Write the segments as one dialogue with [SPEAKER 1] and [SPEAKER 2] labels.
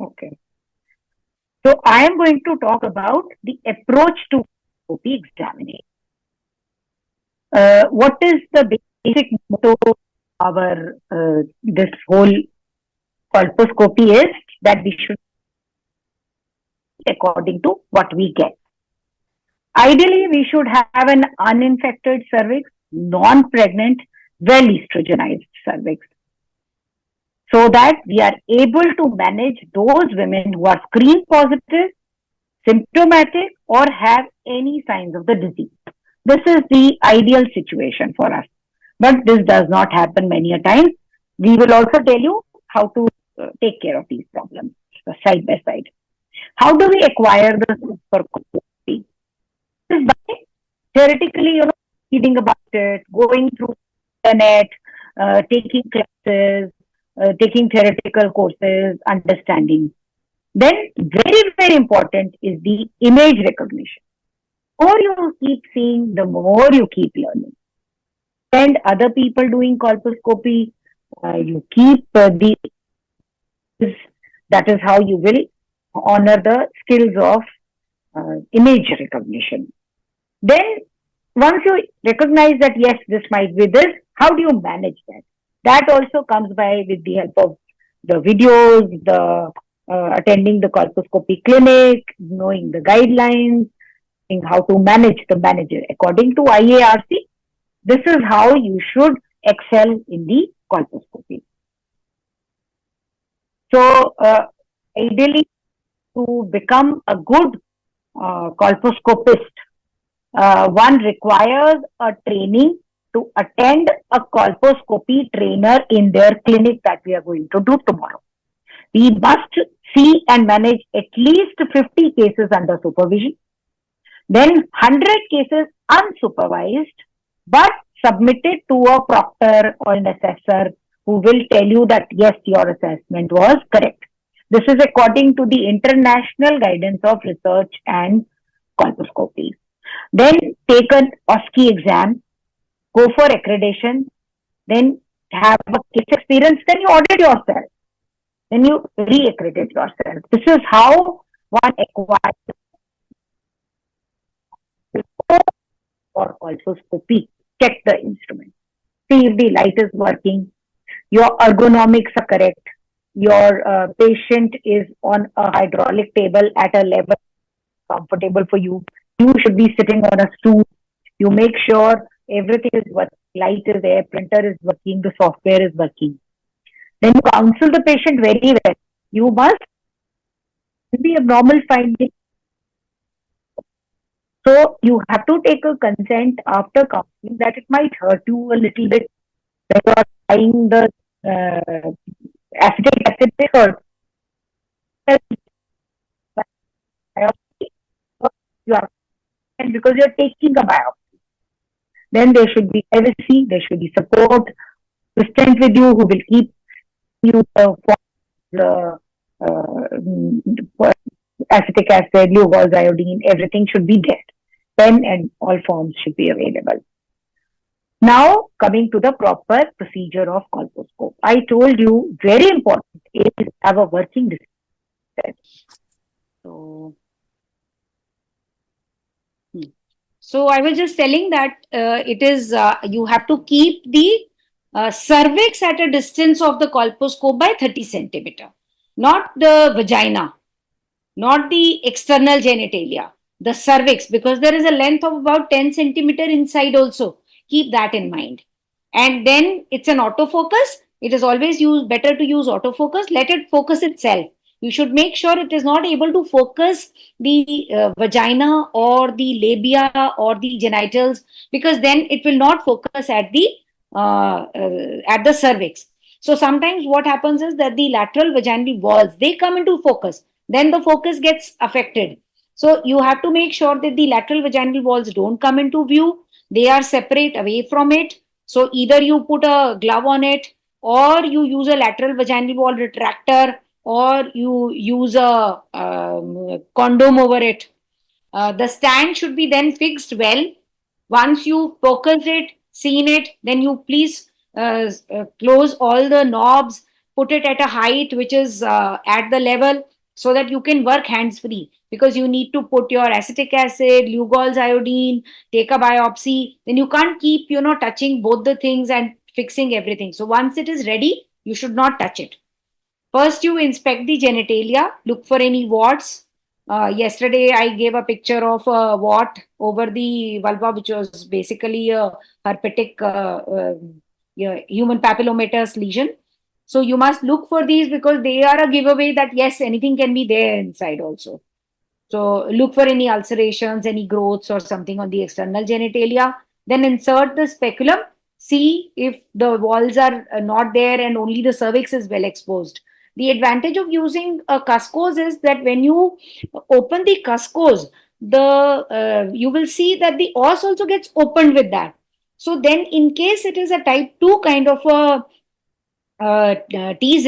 [SPEAKER 1] Okay. So I am going to talk about the approach to colposcopy examination. What is the basic motto of our this whole colposcopy is that we should according to what we get. Ideally, we should have an uninfected cervix, non-pregnant, well estrogenized cervix, so that we are able to manage those women who are screen positive, symptomatic, or have any signs of the disease. This is the ideal situation for us. But this does not happen many a times. We will also tell you how to take care of these problems side by side. How do we acquire the supercomputing? Is by theoretically, reading about it, going through the internet, taking classes, taking theoretical courses, understanding. Then, very, very important is the image recognition. The more you keep seeing, the more you keep learning. And other people doing colposcopy, you keep that is how you will honor the skills of image recognition. Then, once you recognize that yes, this might be this, how do you manage that? That also comes by with the help of the videos, the attending the colposcopy clinic, knowing the guidelines, knowing how to manage the manager. According to IARC, this is how you should excel in the colposcopy. So, ideally, to become a good colposcopist, one requires a training to attend a colposcopy trainer in their clinic that we are going to do tomorrow. We must see and manage at least 50 cases under supervision, then 100 cases unsupervised, but submitted to a proctor or an assessor who will tell you that yes, your assessment was correct. This is according to the international guidance of research and colposcopy. Then take an OSCE exam, go for accreditation, then have a case experience, then you audit yourself, then you re-accredit yourself. This is how one acquires or colposcopy. Check the instrument. See if the light is working, your ergonomics are correct, your patient is on a hydraulic table at a level comfortable for you. You should be sitting on a stool. You make sure everything is working, light is there, printer is working, the software is working. Then you counsel the patient very well. You must be abnormal finding. So you have to take a consent after counseling that it might hurt you a little bit when you are trying the acetic acid hurt. You are, and because you are taking a biopsy, then there should be privacy, there should be support, assistant with you who will keep you the acetic acid, Lugol's iodine, everything should be there. Pen and all forms should be available. Now, coming to the proper procedure of colposcope. I told you, very important is to have a working distance.
[SPEAKER 2] So I was just telling that it is, you have to keep the cervix at a distance of the colposcope by 30 centimeter, not the vagina, not the external genitalia, the cervix, because there is a length of about 10 centimeter inside also. Keep that in mind. And then it's an autofocus. It is always better to use autofocus. Let it focus itself. You should make sure it is not able to focus the vagina or the labia or the genitals, because then it will not focus at the cervix. So sometimes what happens is that the lateral vaginal walls, they come into focus. Then the focus gets affected. So you have to make sure that the lateral vaginal walls don't come into view. They are separate away from it. So either you put a glove on it, or you use a lateral vaginal wall retractor, or you use a condom over it. The stand should be then fixed well. Once you focus it, seen it, then you please close all the knobs put it at a height which is at the level so that you can work hands free, because you need to put your acetic acid, Lugol's iodine, take a biopsy. Then you can't keep, touching both the things and fixing everything. So once it is ready, you should not touch it. First, you inspect the genitalia, look for any warts. Yesterday, I gave a picture of a wart over the vulva, which was basically a herpetic human papillomatous lesion. So you must look for these because they are a giveaway that yes, anything can be there inside also. So look for any ulcerations, any growths or something on the external genitalia. Then insert the speculum. See if the walls are not there and only the cervix is well exposed. The advantage of using a cuscose is that when you open the cuscose, you will see that the os also gets opened with that. So then, in case it is a type 2 kind of a TZ,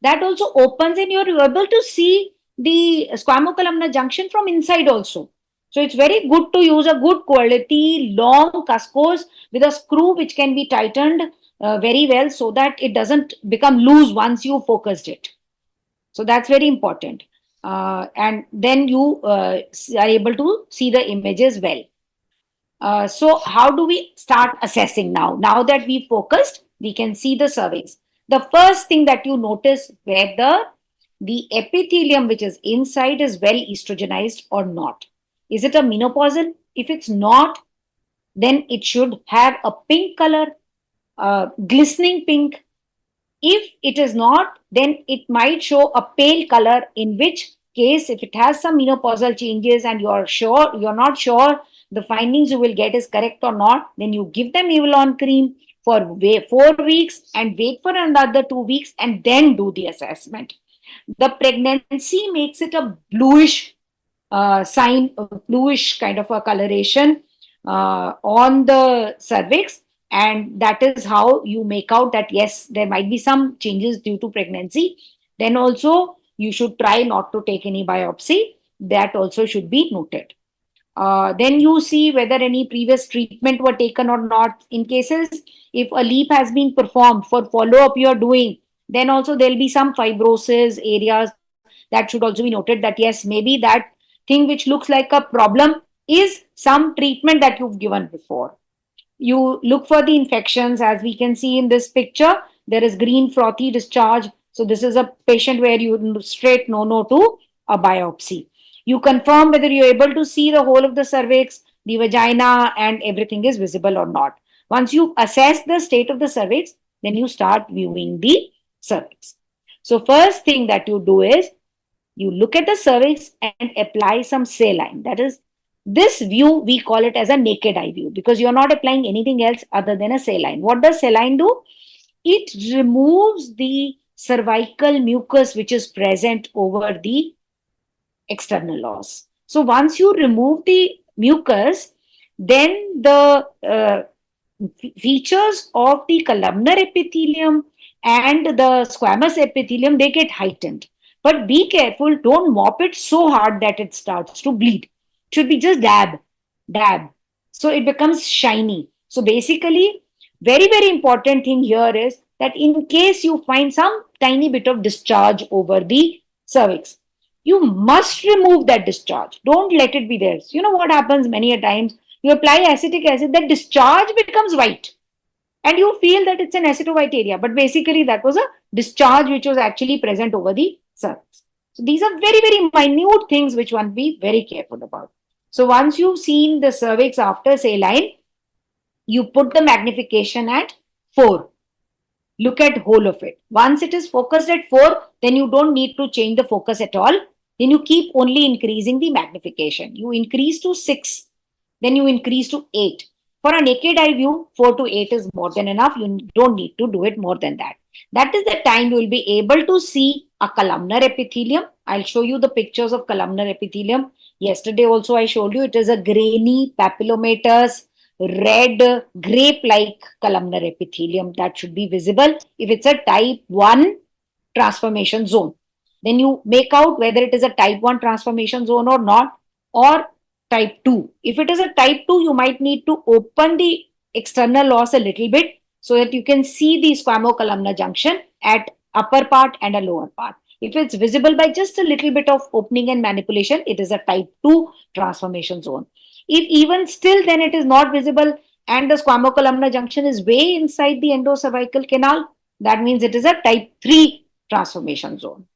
[SPEAKER 2] that also opens and you're able to see the squamocolumnar junction from inside also. So it's very good to use a good quality long cuscose with a screw which can be tightened very well so that it doesn't become loose once you focused it. So that's very important. And then you are able to see the images well. So how do we start assessing now? Now that we focused, we can see the cervix. The first thing that you notice whether the epithelium which is inside is well estrogenized or not. Is it a menopausal? If it's not, then it should have a pink color, glistening pink. If it is not, then it might show a pale color, in which case, if it has some menopausal changes and you're not sure the findings you will get is correct or not, then you give them Evolon cream for 4 weeks and wait for another 2 weeks and then do the assessment. The pregnancy makes it a bluish bluish kind of a coloration on the cervix, and that is how you make out that yes, there might be some changes due to pregnancy. Then also you should try not to take any biopsy. That also should be noted. Then you see whether any previous treatment were taken or not. In cases if a LEEP has been performed for follow-up you are doing, then also there'll be some fibrosis areas that should also be noted, that yes, maybe that thing which looks like a problem is some treatment that you've given before. You look for the infections. As we can see in this picture, there is green frothy discharge. So this is a patient where you straight no to a biopsy. You confirm whether you're able to see the whole of the cervix, the vagina, and everything is visible or not. Once you assess the state of the cervix, then you start viewing the cervix. So first thing that you do is you look at the cervix and apply some saline. That is, this view we call it as a naked eye view because you're not applying anything else other than a saline. What does saline do? It removes the cervical mucus which is present over the external os. So once you remove the mucus, then the features of the columnar epithelium and the squamous epithelium, they get heightened. But be careful, don't mop it so hard that it starts to bleed. It should be just dab. So it becomes shiny. So basically, very, very important thing here is that in case you find some tiny bit of discharge over the cervix, you must remove that discharge. Don't let it be there. So you know what happens many a times? You apply acetic acid, that discharge becomes white. And you feel that it's an acetowhite area. But basically, that was a discharge which was actually present over the cervix. So these are very, very minute things which one be very careful about. So once you've seen the cervix after saline, you put the magnification at 4. Look at whole of it. Once it is focused at 4, then you don't need to change the focus at all. Then you keep only increasing the magnification. You increase to 6, then you increase to 8. For a naked eye view, 4 to 8 is more than enough. You don't need to do it more than that. That is the time you will be able to see a columnar epithelium. I'll show you the pictures of columnar epithelium. Yesterday also I showed you it is a grainy papillomatous red grape-like columnar epithelium that should be visible if it's a type 1 transformation zone. Then you make out whether it is a type 1 transformation zone or not, or type 2. If it is a type 2, you might need to open the external os a little bit so that you can see the squamocolumnar junction at upper part and a lower part. If it's visible by just a little bit of opening and manipulation, it is a type 2 transformation zone. If even still then it is not visible and the squamocolumnar junction is way inside the endocervical canal, that means it is a type 3 transformation zone.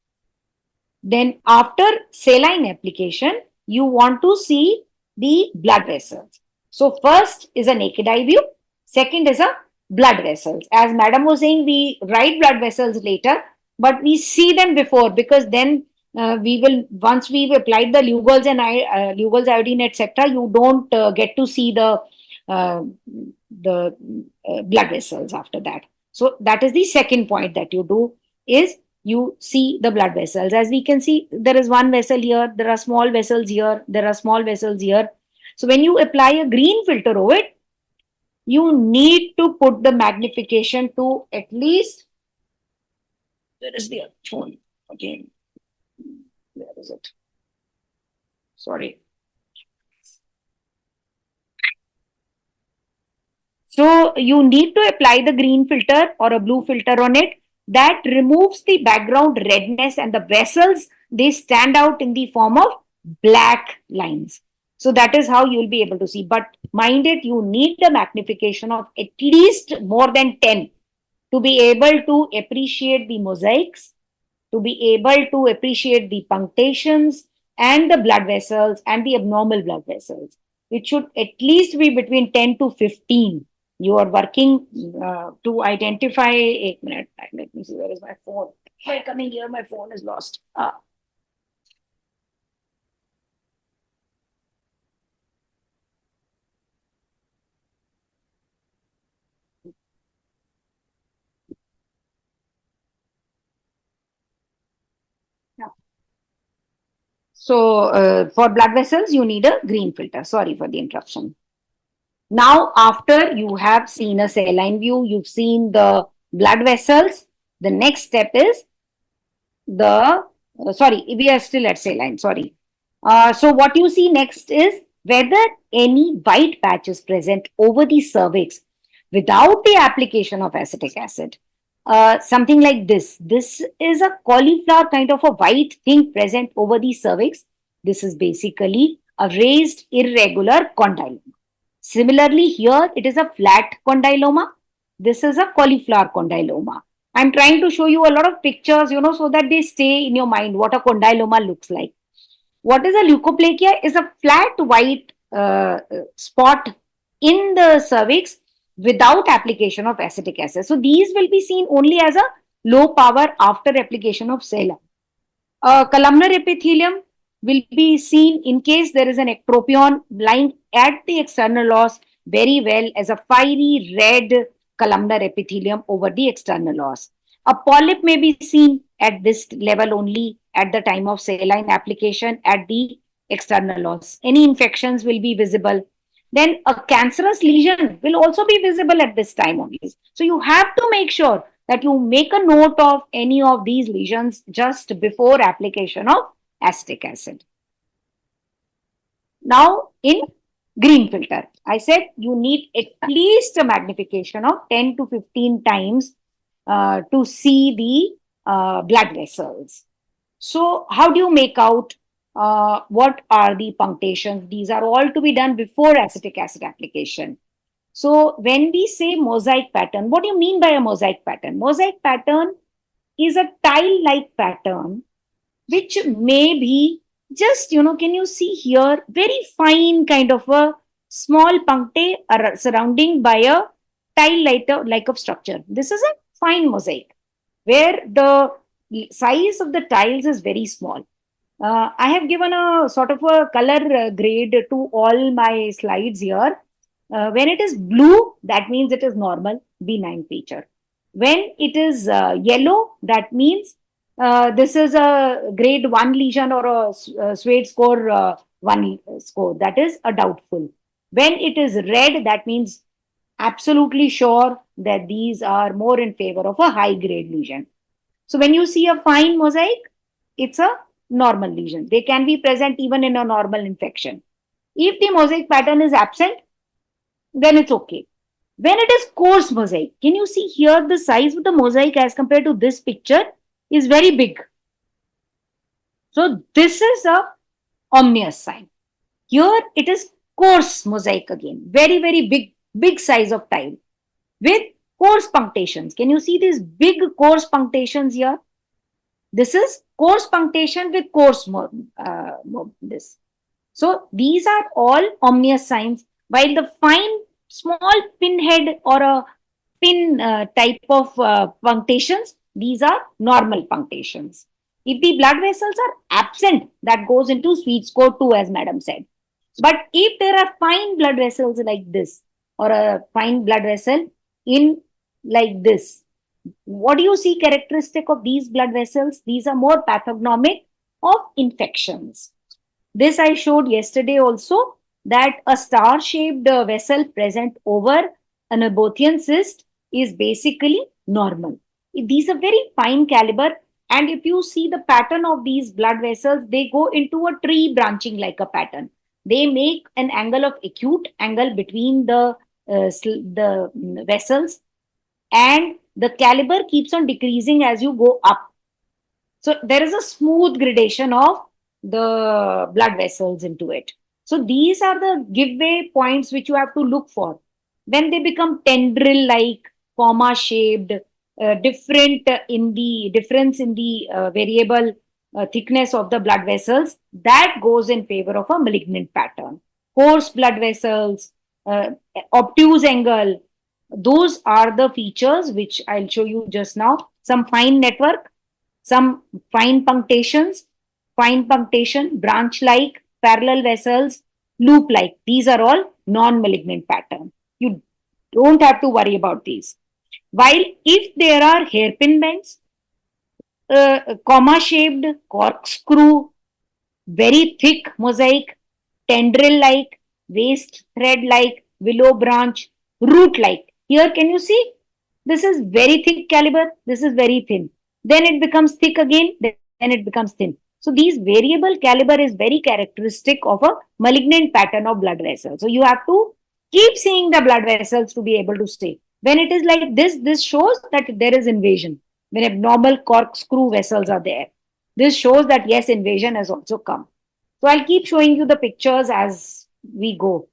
[SPEAKER 2] Then after saline application, you want to see the blood vessels. So first is a naked eye view. Second is a blood vessels. As madam was saying, we write blood vessels later, but we see them before, because then we will, once we've applied the Lugol's and Lugol's iodine, etc., you don't get to see uh, the blood vessels after that. So that is the second point that you do, is you see the blood vessels. As we can see, there is one vessel here, there are small vessels here, there are small vessels here. So when you apply a green filter over it, you need to put the magnification to at least, where is the phone again? Where is it? Sorry. So you need to apply the green filter or a blue filter on it. That removes the background redness, and the vessels, they stand out in the form of black lines. So that is how you will be able to see. But mind it, you need a magnification of at least more than 10 to be able to appreciate the mosaics, to be able to appreciate the punctations and the blood vessels and the abnormal blood vessels. It should at least be between 10 to 15. You are working to identify. 8 minutes. Let me see, where is my phone? By coming here, my phone is lost. So for blood vessels, you need a green filter. Sorry for the interruption. Now, after you have seen a saline view, you've seen the blood vessels, the next step is sorry, we are still at saline, sorry. So what you see next is whether any white patch is present over the cervix without the application of acetic acid. Something like this. This is a cauliflower kind of a white thing present over the cervix. This is basically a raised irregular condyloma. Similarly, here it is a flat condyloma. This is a cauliflower condyloma. I'm trying to show you a lot of pictures, so that they stay in your mind what a condyloma looks like. What is a leukoplakia? Is a flat white spot in the cervix without application of acetic acid. So these will be seen only as a low power after application of saline. Columnar epithelium will be seen in case there is an ectropion lying at the external os very well as a fiery red columnar epithelium over the external os. A polyp may be seen at this level only at the time of saline application at the external os. Any infections will be visible. Then a cancerous lesion will also be visible at this time only. So you have to make sure that you make a note of any of these lesions just before application of acetic acid. Now in green filter, I said you need at least a magnification of 10 to 15 times to see the blood vessels. So how do you make out what are the punctations? These are all to be done before acetic acid application. So when we say mosaic pattern, what do you mean by a mosaic pattern? Mosaic pattern is a tile-like pattern which may be just, can you see here, very fine kind of a small punctae surrounding by a tile-like of structure. This is a fine mosaic where the size of the tiles is very small. I have given a sort of a color grade to all my slides here. When it is blue, that means it is normal, benign feature. When it is yellow, that means this is a grade 1 lesion or a Swade score 1 score. That is a doubtful. When it is red, that means absolutely sure that these are more in favor of a high grade lesion. So when you see a fine mosaic, it's a normal lesion. They can be present even in a normal infection. If the mosaic pattern is absent, then it's okay. When it is coarse mosaic, can you see here the size of the mosaic as compared to this picture is very big. So this is a ominous sign. Here it is coarse mosaic again, very, very big size of tile with coarse punctations. Can you see these big coarse punctations here? This is coarse punctation with coarse this. So these are all ominous signs, while the fine small pinhead or a pin type of punctations, these are normal punctations. If the blood vessels are absent, that goes into sweet score 2, as madam said. But if there are fine blood vessels like this, or a fine blood vessel in like this, what do you see characteristic of these blood vessels? These are more pathognomic of infections. This I showed yesterday also, that a star-shaped vessel present over an Abothian cyst is basically normal. These are very fine caliber, and if you see the pattern of these blood vessels, they go into a tree branching like a pattern. They make an angle of acute angle between the vessels, and the caliber keeps on decreasing as you go up. So there is a smooth gradation of the blood vessels into it. So these are the giveaway points which you have to look for. When they become tendril like, comma shaped, different in the difference in the variable thickness of the blood vessels, that goes in favor of a malignant pattern. Coarse blood vessels, obtuse angle, those are the features which I'll show you just now. Some fine network, some fine punctations, fine punctation, branch-like, parallel vessels, loop-like. These are all non-malignant pattern. You don't have to worry about these. While if there are hairpin bends, comma-shaped, corkscrew, very thick mosaic, tendril-like, waist thread-like, willow branch, root-like. Here, can you see? This is very thick caliber. This is very thin. Then it becomes thick again. Then it becomes thin. So these variable caliber is very characteristic of a malignant pattern of blood vessels. So you have to keep seeing the blood vessels to be able to say. When it is like this shows that there is invasion. When abnormal corkscrew vessels are there, this shows that yes, invasion has also come. So I'll keep showing you the pictures as we go.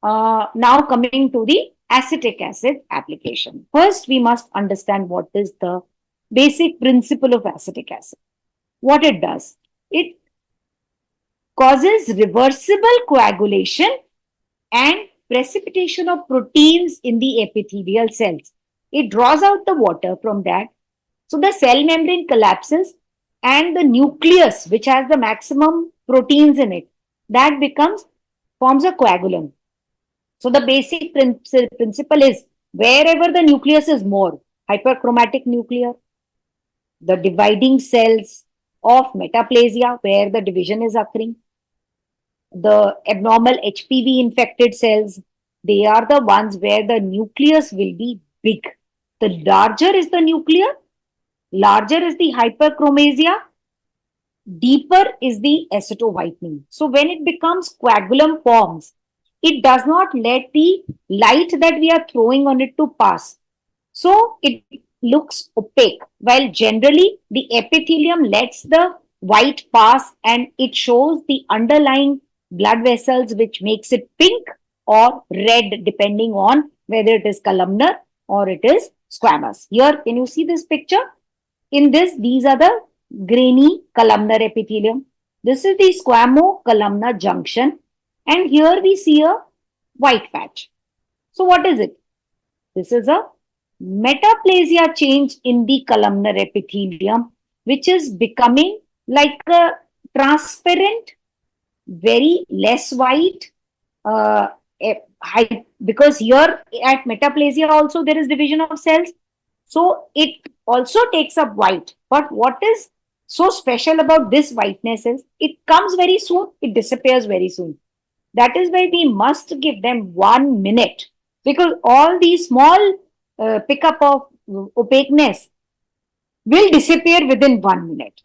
[SPEAKER 2] Now coming to the acetic acid application. First, we must understand what is the basic principle of acetic acid. What it does, it causes reversible coagulation and precipitation of proteins in the epithelial cells. It draws out the water from that. So the cell membrane collapses and the nucleus, which has the maximum proteins in it, that forms a coagulum. So the basic principle is wherever the nucleus is more, hyperchromatic nuclear, the dividing cells of metaplasia where the division is occurring, the abnormal HPV infected cells, they are the ones where the nucleus will be big. The larger is the nuclear, larger is the hyperchromasia, deeper is the aceto-whitening. So when it becomes coagulum forms, it does not let the light that we are throwing on it to pass. So it looks opaque, while generally the epithelium lets the white pass and it shows the underlying blood vessels, which makes it pink or red depending on whether it is columnar or it is squamous. Here, can you see this picture? In this, these are the grainy columnar epithelium. This is the squamo-columnar junction. And here we see a white patch. So what is it? This is a metaplasia change in the columnar epithelium, which is becoming like a transparent, very less white, because here at metaplasia also there is division of cells. So it also takes up white. But what is so special about this whiteness is it comes very soon, it disappears very soon. That is why we must give them 1 minute, because all these small pickup of opaqueness will disappear within 1 minute.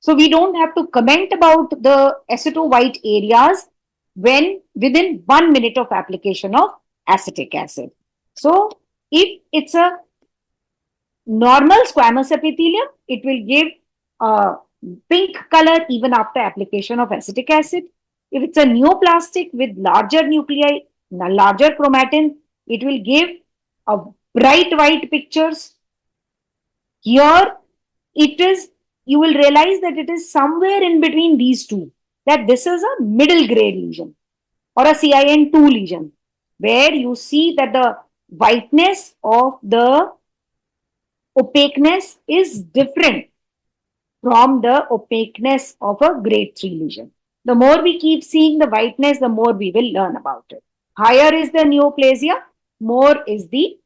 [SPEAKER 2] So we don't have to comment about the aceto-white areas when within 1 minute of application of acetic acid. So if it's a normal squamous epithelium, it will give a pink color even after application of acetic acid. If it's a neoplastic with larger nuclei, larger chromatin, it will give a bright white pictures. Here it is, you will realize that it is somewhere in between these two, that this is a middle grade lesion or a CIN2 lesion, where you see that the whiteness of the opaqueness is different from the opaqueness of a grade 3 lesion. The more we keep seeing the whiteness, the more we will learn about it. Higher is the neoplasia, more is the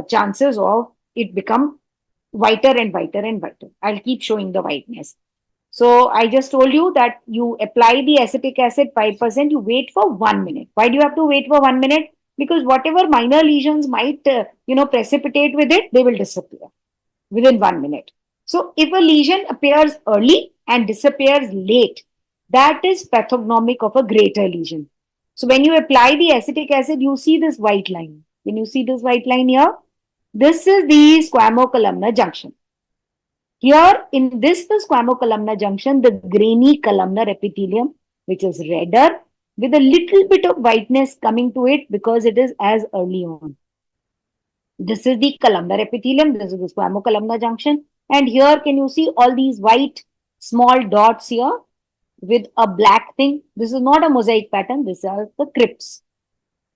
[SPEAKER 2] chances of it become whiter and whiter and whiter. I'll keep showing the whiteness. So I just told you that you apply the acetic acid 5%, you wait for 1 minute. Why do you have to wait for 1 minute? Because whatever minor lesions might, precipitate with it, they will disappear within 1 minute. So if a lesion appears early and disappears late, that is pathognomic of a greater lesion. So when you apply the acetic acid, you see this white line. When you see this white line here, this is the squamocolumnar junction. Here in this, the squamocolumnar junction, the grainy columnar epithelium, which is redder with a little bit of whiteness coming to it because it is as early on. This is the columnar epithelium. This is the squamocolumnar junction. And here can you see all these white small dots here with a black thing. This is not a mosaic pattern. These are the crypts.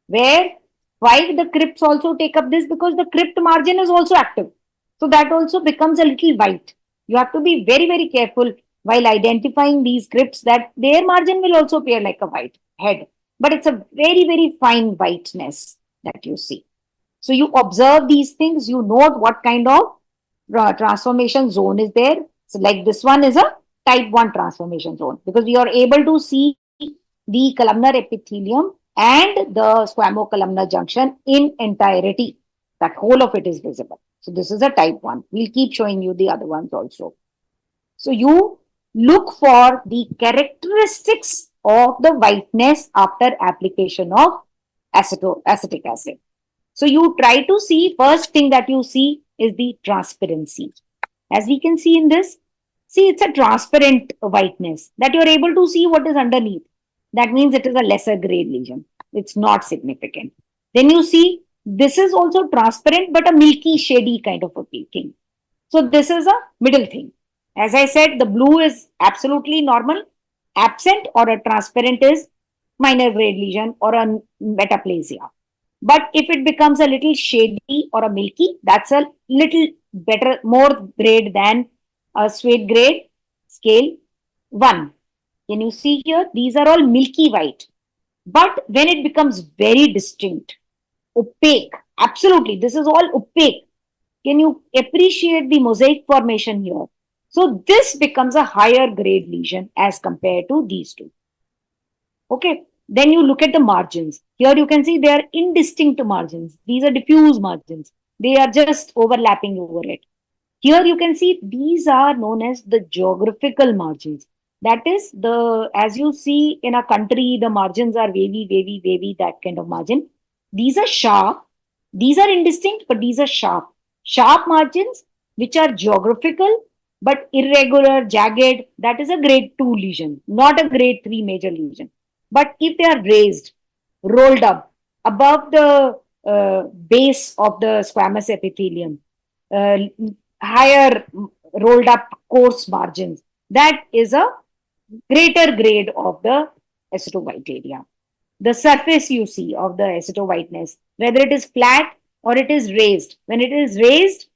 [SPEAKER 2] Where why the crypts also take up this? Because the crypt margin is also active. So that also becomes a little white. You have to be very, very careful while identifying these crypts that their margin will also appear like a white head. But it's a very, very fine whiteness that you see. So you observe these things, you note what kind of transformation zone is there. So like this one is a type 1 transformation zone because we are able to see the columnar epithelium and the squamocolumnar junction in entirety. That whole of it is visible. So this is a type 1. We'll keep showing you the other ones also. So you look for the characteristics of the whiteness after application of acetic acid. So you try to see, first thing that you see is the transparency. As we can see in this, see it's a transparent whiteness that you're able to see what is underneath. That means it is a lesser grade lesion. It's not significant. Then you see this is also transparent but a milky shady kind of a peaking. So this is a middle thing. As I said, the blue is absolutely normal. Absent or a transparent is minor grade lesion or a metaplasia. But if it becomes a little shady or a milky, that's a little better, more grade than a Swade grade scale 1. Can you see here? These are all milky white. But when it becomes very distinct, opaque, absolutely, this is all opaque. Can you appreciate the mosaic formation here? So this becomes a higher grade lesion as compared to these two. Okay. Then you look at the margins. Here you can see they are indistinct margins. These are diffuse margins. They are just overlapping over it. Here you can see these are known as the geographical margins. That is as you see in a country, the margins are wavy, that kind of margin. These are sharp. These are indistinct, but these are sharp. Sharp margins, which are geographical, but irregular, jagged, that is a grade 2 lesion, not a grade 3 major lesion. But if they are raised, rolled up above the base of the squamous epithelium, higher rolled up coarse margins, that is a greater grade of the acetowhite area. The surface you see of the acetowhiteness, whether it is flat or it is raised. When it is raised,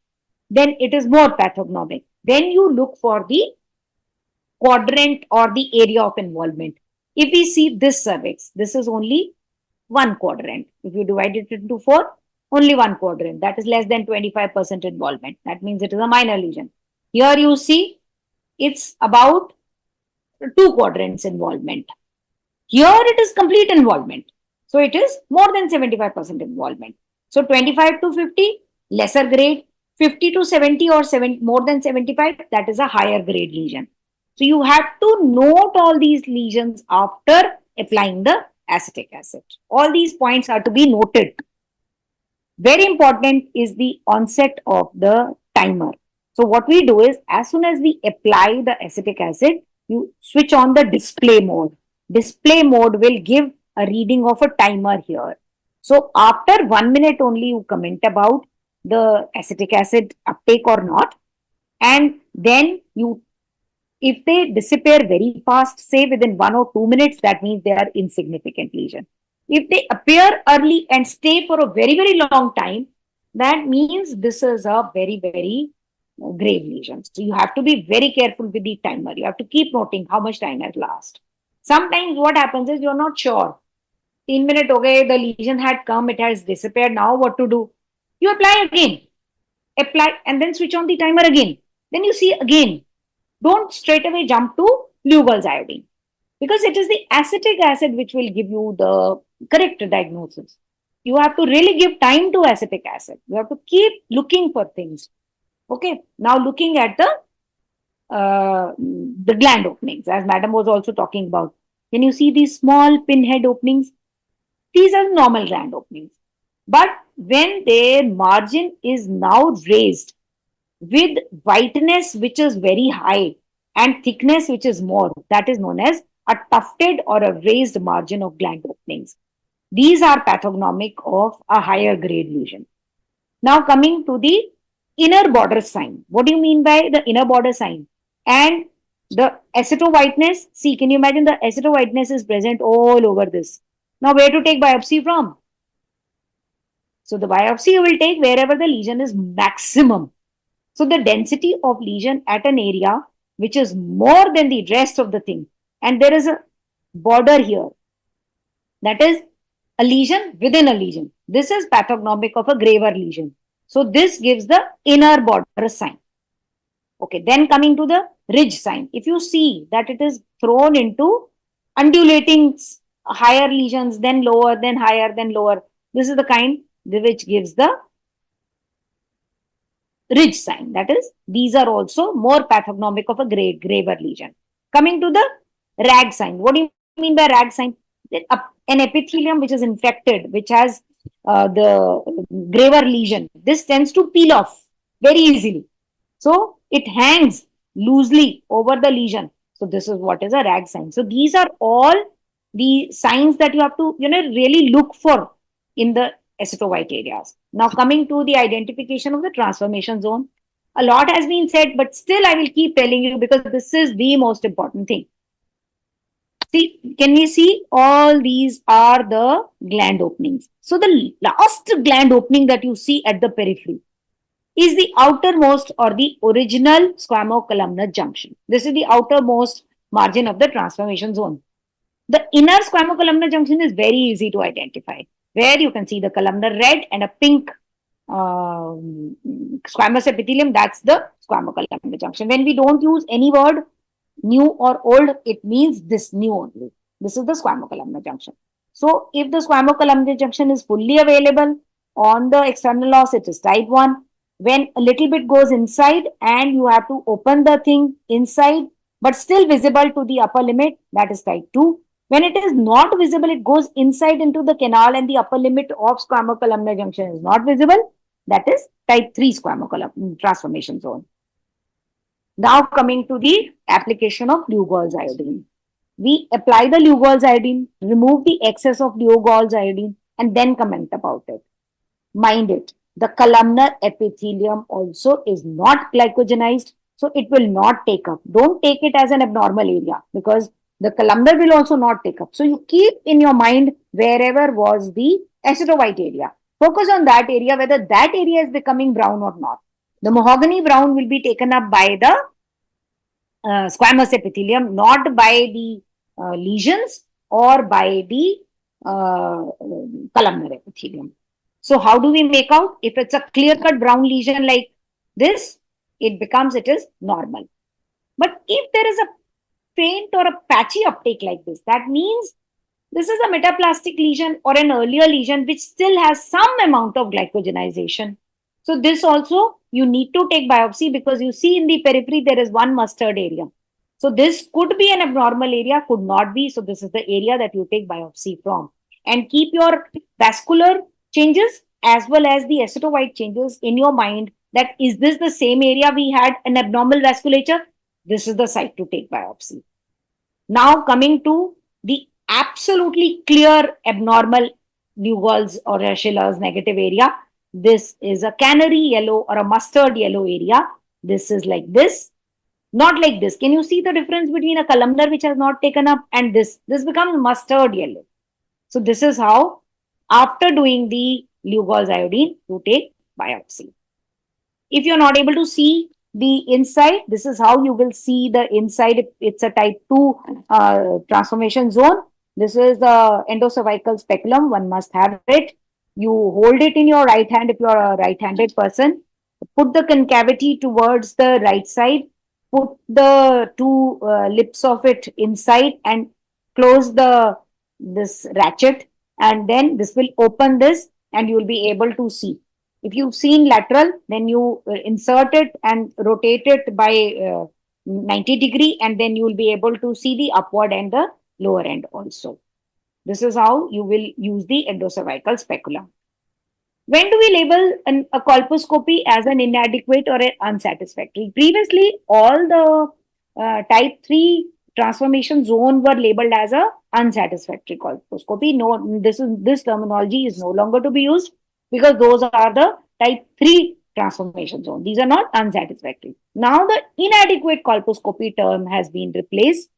[SPEAKER 2] then it is more pathognomic. Then you look for the quadrant or the area of involvement. If we see this cervix, this is only one quadrant. If you divide it into 4, only one quadrant. That is less than 25% involvement. That means it is a minor lesion. Here you see it's about 2 quadrants involvement. Here it is complete involvement. So it is more than 75% involvement. So 25 to 50, lesser grade. 50 to 70 or more than 75, that is a higher grade lesion. So you have to note all these lesions after applying the acetic acid. All these points are to be noted. Very important is the onset of the timer. So what we do is, as soon as we apply the acetic acid, you switch on the display mode. Display mode will give a reading of a timer here. So after 1 minute only, you comment about the acetic acid uptake or not. And then you, if they disappear very fast, say within 1 or 2 minutes, that means they are insignificant lesion. If they appear early and stay for a very, very long time, that means this is a very, very grave lesion. So you have to be very careful with the timer. You have to keep noting how much time has last. Sometimes what happens is you're not sure. 3 minutes okay, the lesion had come, it has disappeared. Now what to do? You apply again, apply, and then switch on the timer again. Then you see again. Don't straight away jump to Lugol's iodine, because it is the acetic acid which will give you the correct diagnosis. You have to really give time to acetic acid. You have to keep looking for things. Okay. Now looking at the gland openings, as Madam was also talking about. Can you see these small pinhead openings? These are normal gland openings. But when their margin is now raised with whiteness which is very high and thickness which is more, that is known as a tufted or a raised margin of gland openings. These are pathognomic of a higher grade lesion. Now coming to the inner border sign. What do you mean by the inner border sign? And the aceto-whiteness, see, can you imagine the aceto-whiteness is present all over this. Now where to take biopsy from? So the biopsy you will take wherever the lesion is maximum. So the density of lesion at an area which is more than the rest of the thing, and there is a border here, that is a lesion within a lesion. This is pathognomic of a graver lesion. So this gives the inner border sign. Okay, then coming to the ridge sign. If you see that it is thrown into undulating higher lesions, then lower, then higher, then lower, this is the kind which gives the ridge sign. That is, these are also more pathognomic of a graver lesion. Coming to the rag sign. What do you mean by rag sign? An epithelium which is infected, which has the graver lesion, this tends to peel off very easily. So it hangs loosely over the lesion. So this is what is a rag sign. So these are all the signs that you have to, really look for in the aceto-white areas. Now coming to the identification of the transformation zone. A lot has been said, but still I will keep telling you because this is the most important thing. See, can we see all these are the gland openings? So the last gland opening that you see at the periphery is the outermost or the original squamocolumnar junction. This is the outermost margin of the transformation zone. The inner squamocolumnar junction is very easy to identify, where you can see the columnar red and a pink squamous epithelium. That's the squamocolumnar junction. When we don't use any word new or old, it means this new only. This is the squamocolumnar junction. So if the squamocolumnar junction is fully available on the external os, it is type 1. When a little bit goes inside and you have to open the thing inside, but still visible to the upper limit, that is type 2. When it is not visible, it goes inside into the canal and the upper limit of squamocolumnar junction is not visible, that is type 3 squamocolumnar transformation zone. Now coming to the application of Lugol's iodine. We apply the Lugol's iodine, remove the excess of Lugol's iodine, and then comment about it. Mind it, the columnar epithelium also is not glycogenized, so it will not take up. Don't take it as an abnormal area because the columnar will also not take up. So you keep in your mind wherever was the aceto-white area. Focus on that area, whether that area is becoming brown or not. The mahogany brown will be taken up by the squamous epithelium, not by the lesions or by the columnar epithelium. So how do we make out? If it's a clear-cut brown lesion like this, it is normal. But if there is a faint or a patchy uptake like this, that means this is a metaplastic lesion or an earlier lesion which still has some amount of glycogenization. So this also you need to take biopsy because you see in the periphery there is one mustard area. So this could be an abnormal area, could not be. So this is the area that you take biopsy from. And keep your vascular changes as well as the acetocyte changes in your mind that is this the same area we had an abnormal vasculature? This is the site to take biopsy. Now coming to the absolutely clear abnormal Lugol's or Schiller's negative area. This is a canary yellow or a mustard yellow area. This is like this, not like this. Can you see the difference between a columnar which has not taken up and this? This becomes mustard yellow. So this is how, after doing the Lugol's iodine, you take biopsy. If you're not able to see the inside, this is how you will see the inside. If it's a type 2 transformation zone, this is the endocervical speculum. One must have it. You hold it in your right hand if you're a right-handed person. Put the concavity towards the right side. Put the two lips of it inside and close this ratchet, and then this will open this and you will be able to see. If you've seen lateral, then you insert it and rotate it by 90 degree, and then you will be able to see the upward and the lower end also. This is how you will use the endocervical speculum. When do we label a colposcopy as an inadequate or an unsatisfactory? Previously, all the type 3 transformation zone were labeled as a unsatisfactory colposcopy. No, this terminology is no longer to be used because those are the type 3 transformation zone. These are not unsatisfactory. Now the inadequate colposcopy term has been replaced.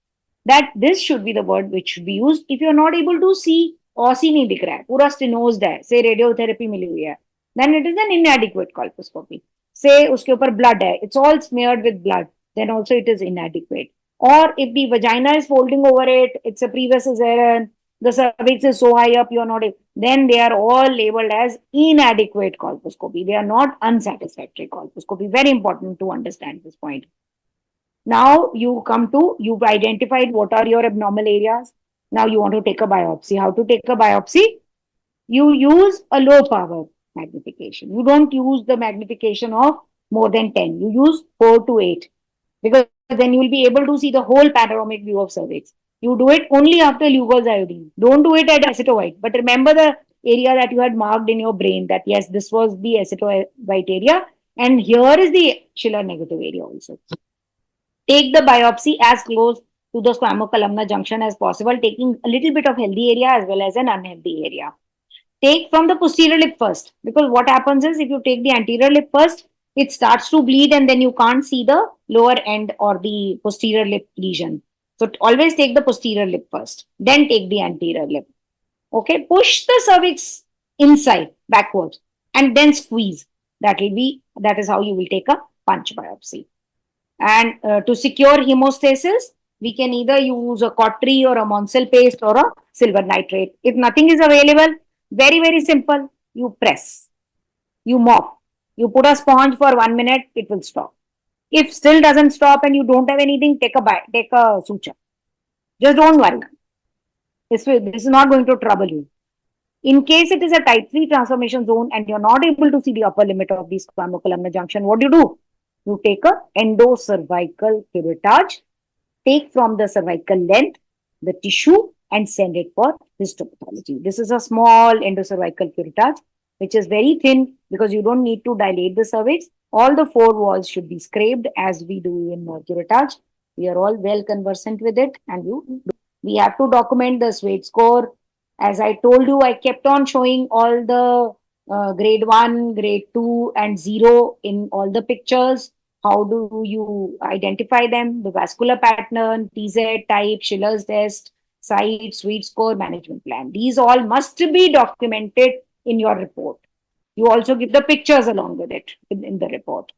[SPEAKER 2] That this should be the word which should be used if you're not able to see Aussie नहीं दिख रहा है, पूरा स्टेनोज्ड है, से radiotherapy मिली हुई है, then it is an inadequate colposcopy. Say उसके ऊपर blood है, it's all smeared with blood, then also it is inadequate. Or if the vagina is folding over it, it's a previous cesarean, the cervix is so high up, you're not, then they are all labeled as inadequate colposcopy. They are not unsatisfactory colposcopy. Very important to understand this point. Now you've identified what are your abnormal areas. Now you want to take a biopsy. How to take a biopsy? You use a low power magnification. You don't use the magnification of more than 10. You use 4 to 8 because then you will be able to see the whole panoramic view of cervix. You do it only after Lugol's iodine. Don't do it at acetocyte. But remember the area that you had marked in your brain that yes, this was the acetocyte area and here is the Schiller negative area also. Take the biopsy as close to the squamocolumnar junction as possible, taking a little bit of healthy area as well as an unhealthy area. Take from the posterior lip first, because what happens is if you take the anterior lip first, it starts to bleed and then you can't see the lower end or the posterior lip lesion. So always take the posterior lip first, then take the anterior lip. Okay, push the cervix inside, backwards, and then squeeze. That is how you will take a punch biopsy. And to secure hemostasis, we can either use a cautery or a Monsell paste or a silver nitrate. If nothing is available, very, very simple. You press, you mop, you put a sponge for 1 minute, it will stop. If still doesn't stop and you don't have anything, take a suture. Just don't worry. This is not going to trouble you. In case it is a type 3 transformation zone and you're not able to see the upper limit of the squamocolumnar junction, what do? You take a endocervical curettage, take from the cervical length the tissue and send it for histopathology. This is a small endocervical curettage, which is very thin because you don't need to dilate the cervix. All the 4 walls should be scraped as we do in curettage. We are all well conversant with it and we have to document the SWAIT score. As I told you, I kept on showing all the grade 1, grade 2 and 0 in all the pictures. How do you identify them? The vascular pattern, TZ type, Schiller's test, site, SWAIT score, management plan. These all must be documented in your report. You also give the pictures along with it in the report.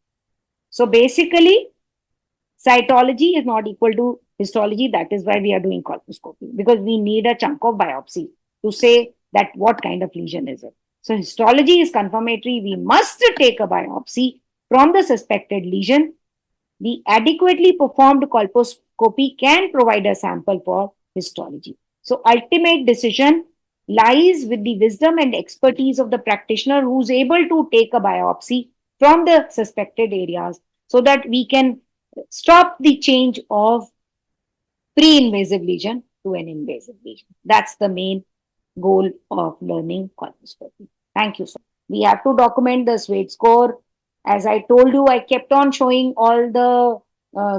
[SPEAKER 2] So basically, cytology is not equal to histology. That is why we are doing colposcopy, because we need a chunk of biopsy to say that what kind of lesion is it. So histology is confirmatory. We must take a biopsy from the suspected lesion. The adequately performed colposcopy can provide a sample for histology. So ultimate decision lies with the wisdom and expertise of the practitioner who is able to take a biopsy from the suspected areas so that we can stop the change of pre-invasive lesion to an invasive lesion. That's the main goal of learning colposcopy. Thank you so much. We have to document the SWAIT score. As I told you, I kept on showing all the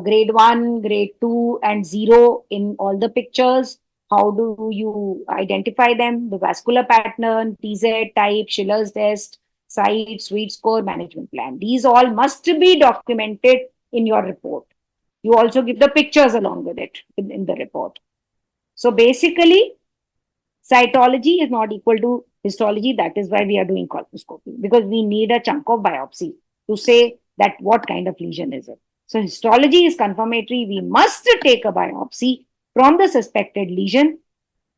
[SPEAKER 2] grade 1, grade 2, and 0 in all the pictures. How do you identify them? The vascular pattern, TZ type, Schiller's test, site, SWAIT score, management plan. These all must be documented in your report. You also give the pictures along with it in the report. So basically, cytology is not equal to histology. That is why we are doing colposcopy, because we need a chunk of biopsy to say that what kind of lesion is it. So histology is confirmatory. We must take a biopsy from the suspected lesion.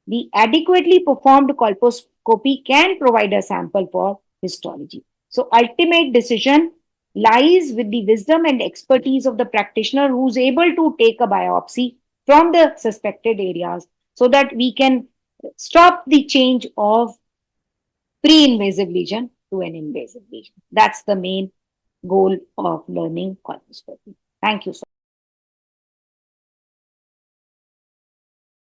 [SPEAKER 2] The adequately performed colposcopy can provide a sample for histology. So ultimate decision lies with the wisdom and expertise of the practitioner who's able to take a biopsy from the suspected areas so that we can stop the change of pre-invasive lesion to an invasive lesion. That's the main goal of learning colposcopy. Thank you so